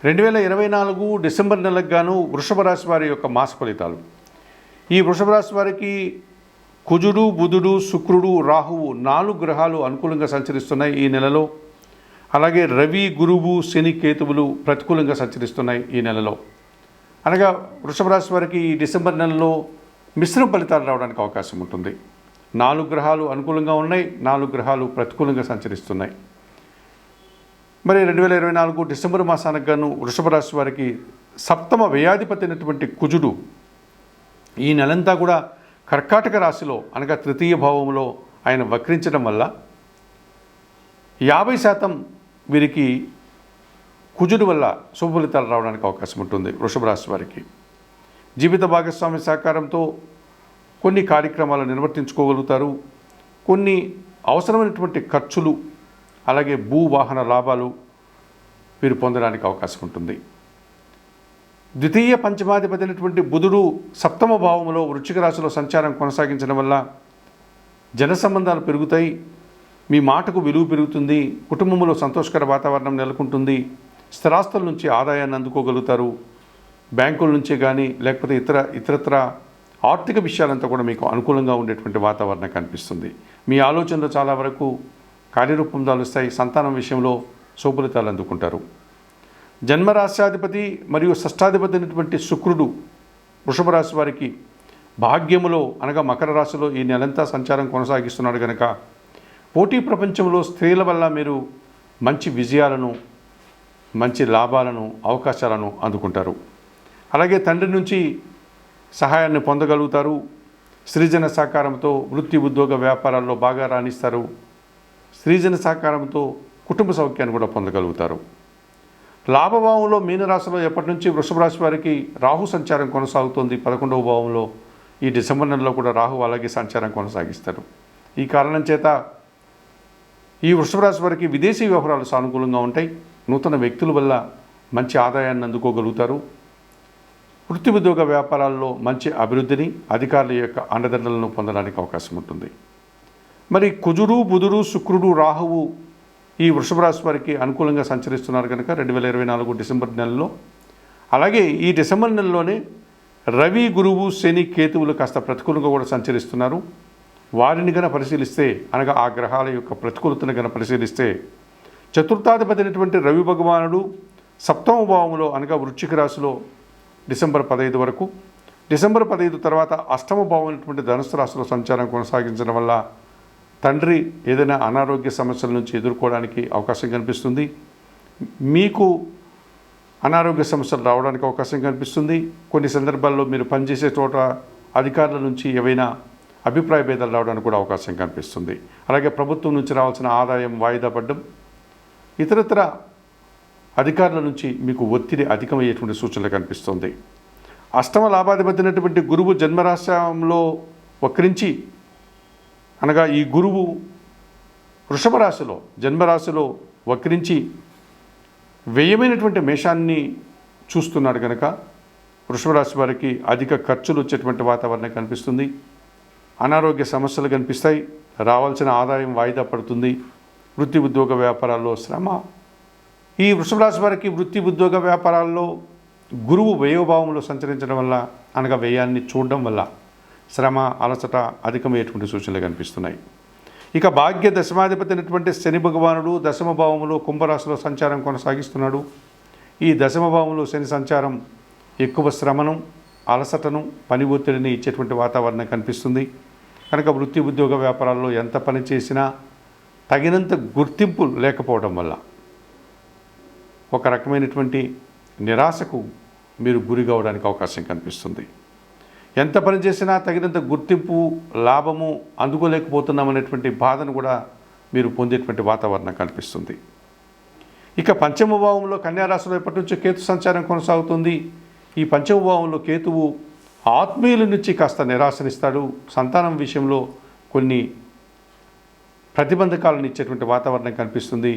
2024 December నెలకు గాను వృషభ రాశి వారి యొక్క మాస ఫలితాలు. ఈ వృషభ రాశి వారికి కుజుడు, బుధుడు, శుక్రుడు, రాహువు 4 గ్రహాలు అనుకూలంగా సంచరిస్తున్నాయి ఈ నెలలో. అలాగే రవి, గురువు, శని, కేతువులు ప్రతికూలంగా సంచరిస్తున్నాయి ఈ నెలలో. అనగా వృషభ రాశి వారికి ఈ డిసెంబర్ నెలలో మిశ్రమ ఫలితాలు రావడానికి అవకాశం ఉంటుంది. 4 గ్రహాలు అనుకూలంగా ఉన్నాయి, 4 గ్రహాలు ప్రతికూలంగా సంచరిస్తున్నాయి. మరి 2024 డిసెంబర్ మాసానికి గాను వృషభ రాశి వారికి సప్తమ వ్యయాధిపతి అయినటువంటి కుజుడు ఈ నెలంతా కూడా కర్కాటక రాశిలో అనగా తృతీయ భావంలో ఆయన వక్రించడం వల్ల 50% వీరికి కుజుడు వల్ల శుభ ఫలితాలు రావడానికి అవకాశం ఉంటుంది. వృషభ రాశి వారికి జీవిత భాగస్వామి సహకారంతో కొన్ని కార్యక్రమాలు నిర్వర్తించుకోగలుగుతారు. కొన్ని అవసరమైనటువంటి ఖర్చులు అలాగే భూ వాహన లాభాలు వీరు పొందడానికి అవకాశం ఉంటుంది. ద్వితీయ పంచమాధిపతి అయినటువంటి బుధుడు సప్తమ భావంలో వృశ్చిక రాశిలో సంచారం కొనసాగించడం వల్ల జన సంబంధాలు పెరుగుతాయి, మీ మాటకు విలువ పెరుగుతుంది, కుటుంబంలో సంతోషకర వాతావరణం నెలకొంటుంది, స్థిరాస్తుల నుంచి ఆదాయాన్ని అందుకోగలుగుతారు. బ్యాంకుల నుంచే కానీ లేకపోతే ఇతరత్ర ఆర్థిక విషయాలంతా కూడా మీకు అనుకూలంగా ఉండేటువంటి వాతావరణం కనిపిస్తుంది. మీ ఆలోచనలు చాలా వరకు కార్యరూపం దాలుస్తాయి. సంతానం విషయంలో శుభఫలితాలు అందుకుంటారు. జన్మరాశ్యాధిపతి మరియు షష్టాధిపతి అయినటువంటి శుక్రుడు వృషభ రాశి వారికి భాగ్యములో అనగా మకర రాశిలో ఈ నెలంతా సంచారం కొనసాగిస్తున్నాడు కనుక పోటీ ప్రపంచంలో స్త్రీల వల్ల మీరు మంచి విజయాలను, మంచి లాభాలను, అవకాశాలను అందుకుంటారు. అలాగే తండ్రి నుంచి సహాయాన్ని పొందగలుగుతారు. సృజన సహకారంతో వృత్తి, ఉద్యోగ, వ్యాపారాల్లో బాగా రాణిస్తారు. సృజన సహకారంతో కుటుంబ సౌఖ్యాన్ని కూడా పొందగలుగుతారు. లాభభావంలో మీనరాశిలో ఎప్పటి నుంచి వృషభ రాశి వారికి రాహు సంచారం కొనసాగుతుంది. 11వ భావంలో ఈ డిసెంబర్ నెలలో కూడా రాహు అలాగే సంచారం కొనసాగిస్తారు. ఈ కారణం చేత ఈ వృషభ రాశి వారికి విదేశీ వ్యవహారాలు సానుకూలంగా ఉంటాయి. నూతన వ్యక్తుల వల్ల మంచి ఆదాయాన్ని అందుకోగలుగుతారు. వృత్తి, ఉద్యోగ, వ్యాపారాల్లో మంచి అభివృద్ధిని, అధికారుల యొక్క అండదండలను పొందడానికి అవకాశం ఉంటుంది. మరి కుజుడు, బుధుడు, శుక్రుడు, రాహువు ఈ వృషభ రాశి వారికి అనుకూలంగా సంచరిస్తున్నారు కనుక 2024 డిసెంబర్ నెలలో, అలాగే ఈ డిసెంబర్ నెలలోనే రవి, గురువు, శని, కేతువులు కాస్త ప్రతికూలంగా కూడా సంచరిస్తున్నారు. వారిని గన పరిశీలిస్తే అనగా ఆ గ్రహాల యొక్క ప్రతికూలతను గన పరిశీలిస్తే చతుర్థాధిపతి అయినటువంటి రవి భగవానుడు సప్తమ భావంలో అనగా వృశ్చిక రాశిలో డిసెంబర్ 15 వరకు, డిసెంబర్ 15 తర్వాత అష్టమ భావం అయినటువంటి ధనుస్సు రాశిలో సంచారం కొనసాగించడం వల్ల తండ్రి ఏదైనా అనారోగ్య సమస్యల నుంచి ఎదుర్కోవడానికి అవకాశం కనిపిస్తుంది. మీకు అనారోగ్య సమస్యలు రావడానికి అవకాశం కనిపిస్తుంది. కొన్ని సందర్భాల్లో మీరు పనిచేసే చోట అధికారుల నుంచి ఏవైనా అభిప్రాయ భేదాలు రావడానికి కూడా అవకాశం కనిపిస్తుంది. అలాగే ప్రభుత్వం నుంచి రావాల్సిన ఆదాయం వాయిదా పడడం, ఇతరత్ర అధికారుల నుంచి మీకు ఒత్తిడి అధికమయ్యేటువంటి సూచనలు కనిపిస్తుంది. అష్టమ లాభాధిపతి అయినటువంటి గురువు జన్మరాశిలో వక్రించి అనగా ఈ గురువు వృషభ రాశిలో జన్మరాశిలో వక్రించి వ్యయమైనటువంటి మేషాన్ని చూస్తున్నాడు కనుక వృషభ రాశి వారికి అధిక ఖర్చులు వచ్చేటువంటి వాతావరణం కనిపిస్తుంది. అనారోగ్య సమస్యలు కనిపిస్తాయి. రావాల్సిన ఆదాయం వాయిదా పడుతుంది. వృత్తి, ఉద్యోగ, వ్యాపారాల్లో శ్రమ. ఈ వృషభ రాశి వారికి వృత్తి, ఉద్యోగ, వ్యాపారాల్లో గురువు వ్యయభావంలో సంచరించడం వల్ల అనగా వ్యయాన్ని చూడడం వల్ల శ్రమ, అలసట అధికమయ్యేటువంటి సూచనలు కనిపిస్తున్నాయి. ఇక భాగ్య దశమాధిపతి అయినటువంటి శని భగవానుడు దశమ భావంలో కుంభరాశిలో సంచారం కొనసాగిస్తున్నాడు. ఈ దశమ భావంలో శని సంచారం ఎక్కువ శ్రమను, అలసటను, పని ఒత్తిడిని ఇచ్చేటువంటి వాతావరణం కనిపిస్తుంది. కనుక వృత్తి, ఉద్యోగ, వ్యాపారాల్లో ఎంత పని చేసినా తగినంత గుర్తింపు లేకపోవడం వల్ల ఒక రకమైనటువంటి నిరాశకు మీరు గురి కావడానికి అవకాశం కనిపిస్తుంది. ఎంత పని చేసినా తగినంత గుర్తింపు, లాభము అందుకోలేకపోతున్నామనేటువంటి బాధను కూడా మీరు పొందేటువంటి వాతావరణం కనిపిస్తుంది. ఇక పంచమ భావంలో కన్యారాశిలో ఎప్పటి నుంచో కేతు సంచారం కొనసాగుతుంది. ఈ పంచమ భావంలో కేతువు ఆత్మీయుల నుంచి కాస్త నిరాశనిస్తాడు. సంతానం విషయంలో కొన్ని ప్రతిబంధకాలను ఇచ్చేటువంటి వాతావరణం కనిపిస్తుంది.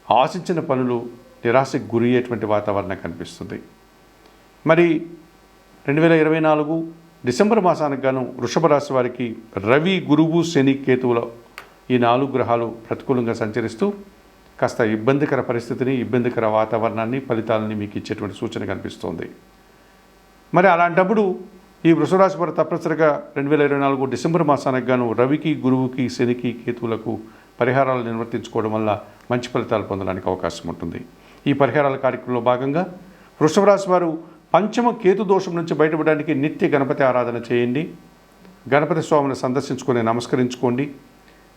ఆశించిన పనులు నిరాశకు గురి అయ్యేటువంటి వాతావరణం కనిపిస్తుంది. మరి 2024 డిసెంబర్ మాసానికి గాను వృషభ రాశి వారికి రవి, గురువు, శని, కేతువుల ఈ 4 గ్రహాలు ప్రతికూలంగా సంచరిస్తూ కాస్త ఇబ్బందికర పరిస్థితిని, ఇబ్బందికర వాతావరణాన్ని, ఫలితాలని మీకు ఇచ్చేటువంటి సూచన కనిపిస్తోంది. మరి అలాంటప్పుడు ఈ వృషభరాశి వారు తప్పనిసరిగా 2024 డిసెంబర్ మాసానికి గాను రవికి, గురువుకి, శనికి, కేతువులకు పరిహారాలు నిర్వర్తించుకోవడం వల్ల మంచి ఫలితాలు పొందడానికి అవకాశం ఉంటుంది. ఈ పరిహారాల కార్యక్రమంలో భాగంగా వృషభరాశి వారు పంచమ కేతు దోషం నుంచి బయటపడడానికి నిత్య గణపతి ఆరాధన చేయండి. గణపతి స్వామిని సందర్శించుకొని నమస్కరించుకోండి.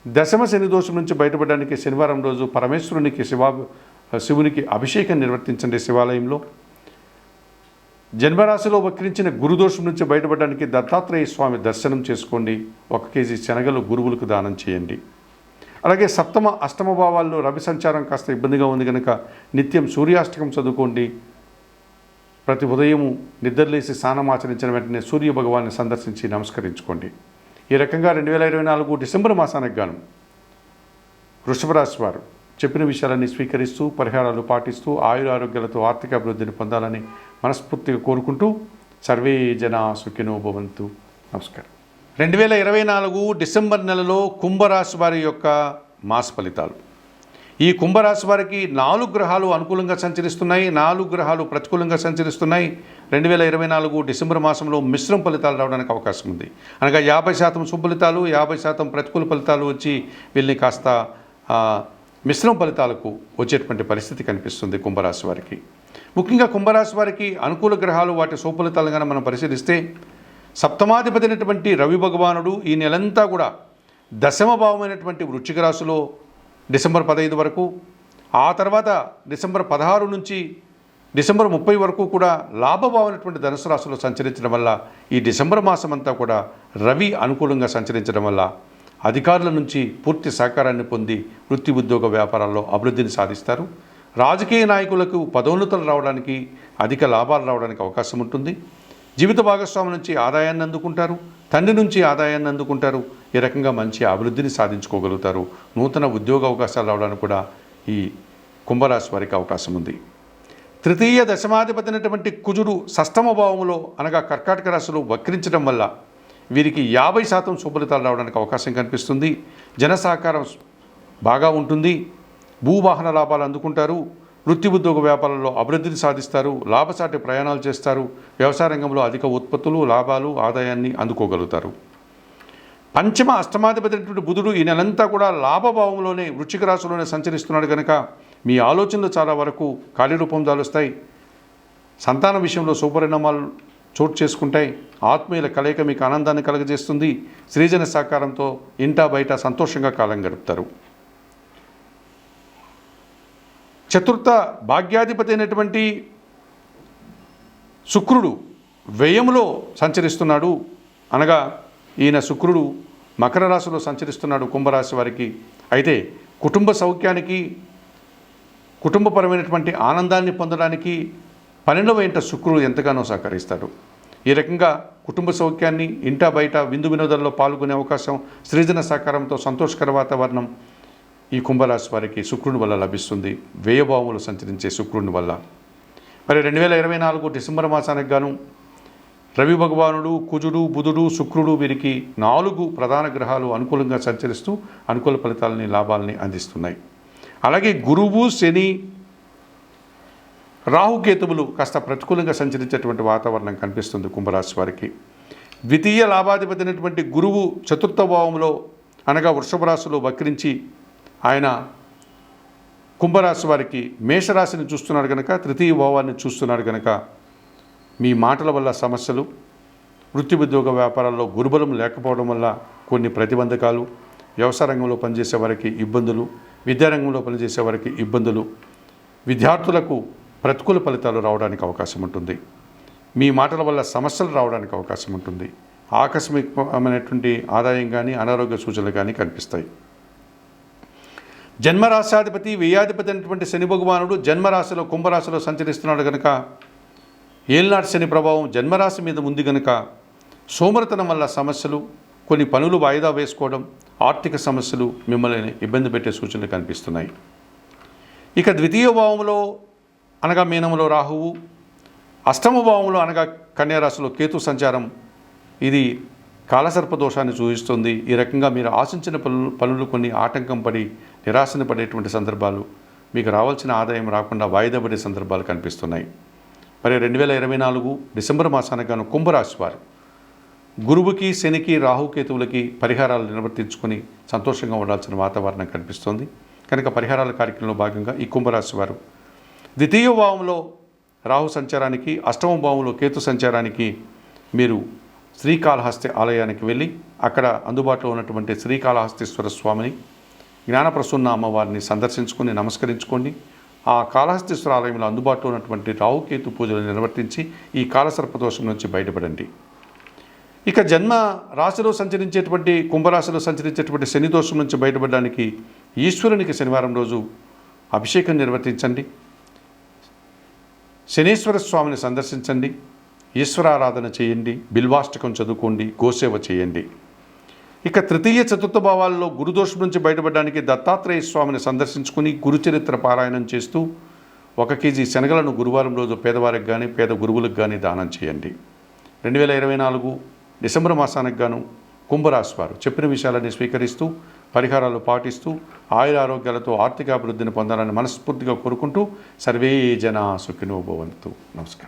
దశమ శని దోషం నుంచి బయటపడడానికి శనివారం రోజు పరమేశ్వరునికి శివునికి అభిషేకం నిర్వర్తించండి శివాలయంలో. జన్మరాశిలో వక్రించిన గురుదోషం నుంచి బయటపడడానికి దత్తాత్రేయ స్వామి దర్శనం చేసుకోండి. 1 కేజీ శనగలు గురువులకు దానం చేయండి. అలాగే సప్తమ అష్టమ భావాల్లో రవి సంచారం కాస్త ఇబ్బందిగా ఉంది కనుక నిత్యం సూర్యాష్టకం చదువుకోండి. ప్రతి ఉదయము నిద్రలేసి స్నానం ఆచరించిన వెంటనే సూర్య భగవాన్ని సందర్శించి నమస్కరించుకోండి. ఈ రకంగా 2024 డిసెంబర్ మాసానికి గాను వృషభరాశి వారు చెప్పిన విషయాలన్నీ స్వీకరిస్తూ పరిహారాలు పాటిస్తూ ఆయురారోగ్యాలతో ఆర్థిక అభివృద్ధిని పొందాలని మనస్ఫూర్తిగా కోరుకుంటూ సర్వే జనా సుఖినో భవంతు. నమస్కారం. 2024 డిసెంబర్ నెలలో కుంభరాశి వారి యొక్క మాస ఫలితాలు. ఈ కుంభరాశి వారికి 4 గ్రహాలు అనుకూలంగా సంచరిస్తున్నాయి, 4 గ్రహాలు ప్రతికూలంగా సంచరిస్తున్నాయి. 2024 డిసెంబర్ మాసంలో మిశ్రమ ఫలితాలు రావడానికి అవకాశం ఉంది. అనగా 50% సుఫలితాలు, 50% ప్రతికూల ఫలితాలు వచ్చి వీళ్ళని కాస్త మిశ్రమ ఫలితాలకు వచ్చేటువంటి పరిస్థితి కనిపిస్తుంది కుంభరాశి వారికి. ముఖ్యంగా కుంభరాశి వారికి అనుకూల గ్రహాలు వాటి సుఫలితాలుగా మనం పరిశీలిస్తే సప్తమాధిపతి అయినటువంటి రవి భగవానుడు ఈ నెలంతా కూడా దశమ భావమైనటువంటి వృశ్చిక రాశిలో డిసెంబర్ 15 వరకు, ఆ తర్వాత డిసెంబర్ 16 నుంచి డిసెంబర్ 30 వరకు కూడా లాభభావమైనటువంటి ధనుసు రాశిలో సంచరించడం వల్ల ఈ డిసెంబర్ మాసం అంతా కూడా రవి అనుకూలంగా సంచరించడం వల్ల అధికారుల నుంచి పూర్తి సహకారాన్ని పొంది వృత్తి ఉద్యోగ వ్యాపారాల్లో అభివృద్ధిని సాధిస్తారు. రాజకీయ నాయకులకు పదోన్నతులు రావడానికి, అధిక లాభాలు రావడానికి అవకాశం ఉంటుంది. జీవిత భాగస్వామి నుంచి ఆదాయాన్ని అందుకుంటారు, తండ్రి నుంచి ఆదాయాన్ని అందుకుంటారు. ఈ రకంగా మంచి అభివృద్ధిని సాధించుకోగలుగుతారు. నూతన ఉద్యోగ అవకాశాలు రావడానికి కూడా ఈ కుంభరాశి వారికి అవకాశం ఉంది. తృతీయ దశమాధిపతి అయినటువంటి కుజుడు షష్టమ భావంలో అనగా కర్కాటక రాశిలో వక్రించడం వల్ల వీరికి 50% శుభలితాలు రావడానికి అవకాశం కనిపిస్తుంది. జన సహకారం బాగా ఉంటుంది. భూవాహన లాభాలు అందుకుంటారు. వృత్తి ఉద్యోగ వ్యాపారాల్లో అభివృద్ధిని సాధిస్తారు. లాభసాటి ప్రయాణాలు చేస్తారు. వ్యవసాయ రంగంలో అధిక ఉత్పత్తులు, లాభాలు, ఆదాయాన్ని అందుకోగలుగుతారు. పంచమ అష్టమాధిపతి అయినటువంటి బుధుడు ఈ నెలంతా కూడా లాభభావంలోనే వృశ్చిక రాశిలోనే సంచరిస్తున్నాడు కనుక మీ ఆలోచనలు చాలా వరకు కార్యరూపం దాలుస్తాయి. సంతాన విషయంలో శుభపరిణామాలు చోటు చేసుకుంటాయి. ఆత్మీయుల కలయిక మీకు ఆనందాన్ని కలుగజేస్తుంది. శ్రీజన సహకారంతో ఇంటా బయట సంతోషంగా కాలం గడుపుతారు. చతుర్థ భాగ్యాధిపతి అయినటువంటి శుక్రుడు వ్యయములో సంచరిస్తున్నాడు. అనగా ఈయన శుక్రుడు మకర రాశిలో సంచరిస్తున్నాడు కుంభరాశి వారికి. అయితే కుటుంబ సౌఖ్యానికి, కుటుంబపరమైనటువంటి ఆనందాన్ని పొందడానికి 12వ ఇంట శుక్రుడు ఎంతగానో సహకరిస్తాడు. ఈ రకంగా కుటుంబ సౌఖ్యాన్ని, ఇంటా బయట విందు వినోదాల్లో పాల్గొనే అవకాశం, సృజన సహకారంతో సంతోషకర వాతావరణం ఈ కుంభరాశి వారికి శుక్రుని వల్ల లభిస్తుంది. వ్యయభావములు సంచరించే శుక్రుని వల్ల. మరి 2024 డిసెంబర్ మాసానికి గాను రవి భగవానుడు, కుజుడు, బుధుడు, శుక్రుడు వీరికి 4 ప్రధాన గ్రహాలు అనుకూలంగా సంచరిస్తూ అనుకూల ఫలితాలని, లాభాలని అందిస్తున్నాయి. అలాగే గురువు, శని, రాహుకేతువులు కాస్త ప్రతికూలంగా సంచరించేటువంటి వాతావరణం కనిపిస్తుంది కుంభరాశి వారికి. ద్వితీయ లాభాధిపతి అయినటువంటి గురువు చతుర్థ భావంలో అనగా వృషభ రాశిలో వక్రించి ఆయన కుంభరాశి వారికి మేషరాశిని చూస్తున్నాడు కనుక, తృతీయ భావాన్ని చూస్తున్నాడు కనుక మీ మాటల వల్ల సమస్యలు, వృత్తి ఉద్యోగ వ్యాపారాల్లో గురుబలం లేకపోవడం వల్ల కొన్ని ప్రతిబంధకాలు, వ్యవసాయ రంగంలో పనిచేసే వారికి ఇబ్బందులు, విద్యారంగంలో పనిచేసే వారికి ఇబ్బందులు, విద్యార్థులకు ప్రతికూల ఫలితాలు రావడానికి అవకాశం ఉంటుంది. మీ మాటల వల్ల సమస్యలు రావడానికి అవకాశం ఉంటుంది. ఆకస్మికమైనటువంటి ఆదాయం కానీ, అనారోగ్య సూచనలు కానీ కనిపిస్తాయి. జన్మరాశాధిపతి, వ్యయాధిపతి అయినటువంటి శని భగవానుడు జన్మరాశిలో కుంభరాశిలో సంచరిస్తున్నాడు కనుక ఏళ్నాటి శని ప్రభావం జన్మరాశి మీద ఉంది కనుక సోమరితనం వల్ల సమస్యలు, కొన్ని పనులు వాయిదా వేసుకోవడం, ఆర్థిక సమస్యలు మిమ్మల్ని ఇబ్బంది పెట్టే సూచనలు కనిపిస్తున్నాయి. ఇక ద్వితీయ భావంలో అనగా మీనంలో రాహువు, అష్టమ భావంలో అనగా కన్యారాశిలో కేతు సంచారం ఇది కాలసర్ప దోషాన్ని సూచిస్తుంది. ఈ రకంగా మీరు ఆశించిన పనులు కొన్ని ఆటంకం పడి నిరాశను పడేటువంటి సందర్భాలు మీకు రావాల్సిన ఆదాయం రాకుండా వాయిదా పడే సందర్భాలు కనిపిస్తున్నాయి. మరి 2024 డిసెంబర్ మాసానికి గాను కుంభరాశి వారు గురువుకి, శనికి, రాహుకేతువులకి పరిహారాలు నిర్వర్తించుకొని సంతోషంగా ఉండాల్సిన వాతావరణం కనిపిస్తోంది. కనుక పరిహారాల కార్యక్రమంలో భాగంగా ఈ కుంభరాశి వారు ద్వితీయ భావంలో రాహు సంచారానికి, అష్టమ భావంలో కేతు సంచారానికి మీరు శ్రీకాళహస్తి ఆలయానికి వెళ్ళి అక్కడ అందుబాటులో ఉన్నటువంటి శ్రీకాళహస్తీశ్వర స్వామిని, జ్ఞానప్రసన్న అమ్మవారిని సందర్శించుకొని నమస్కరించుకోండి. ఆ కాళహస్తీశ్వర ఆలయంలో అందుబాటులో ఉన్నటువంటి రాహుకేతు పూజలు నిర్వర్తించి ఈ కాలసర్పదోషం నుంచి బయటపడండి. ఇక జన్మ రాశిలో సంచరించేటువంటి కుంభరాశిలో సంచరించేటువంటి శని దోషం నుంచి బయటపడడానికి ఈశ్వరునికి శనివారం రోజు అభిషేకం నిర్వర్తించండి, శనీశ్వర స్వామిని సందర్శించండి, ఈశ్వరారాధన చేయండి, బిల్వాష్టకం చదువుకోండి, గోసేవ చేయండి. ఇక తృతీయ చతుర్థ భావాల్లో గురుదోషం నుంచి బయటపడడానికి దత్తాత్రేయ స్వామిని సందర్శించుకుని గురుచరిత్ర పారాయణం చేస్తూ 1 కేజీ శనగలను గురువారం రోజు పేదవారికి కానీ పేద గురువులకు కానీ దానం చేయండి. 2024 డిసెంబర్ మాసానికి గాను కుంభరాశి వారు చెప్పిన విషయాలన్నీ స్వీకరిస్తూ పరిహారాలు పాటిస్తూ ఆయురారోగ్యాలతో ఆర్థికాభివృద్ధిని పొందాలని మనస్ఫూర్తిగా కోరుకుంటూ సర్వే జనా సుఖినో భవంతు. నమస్కారం.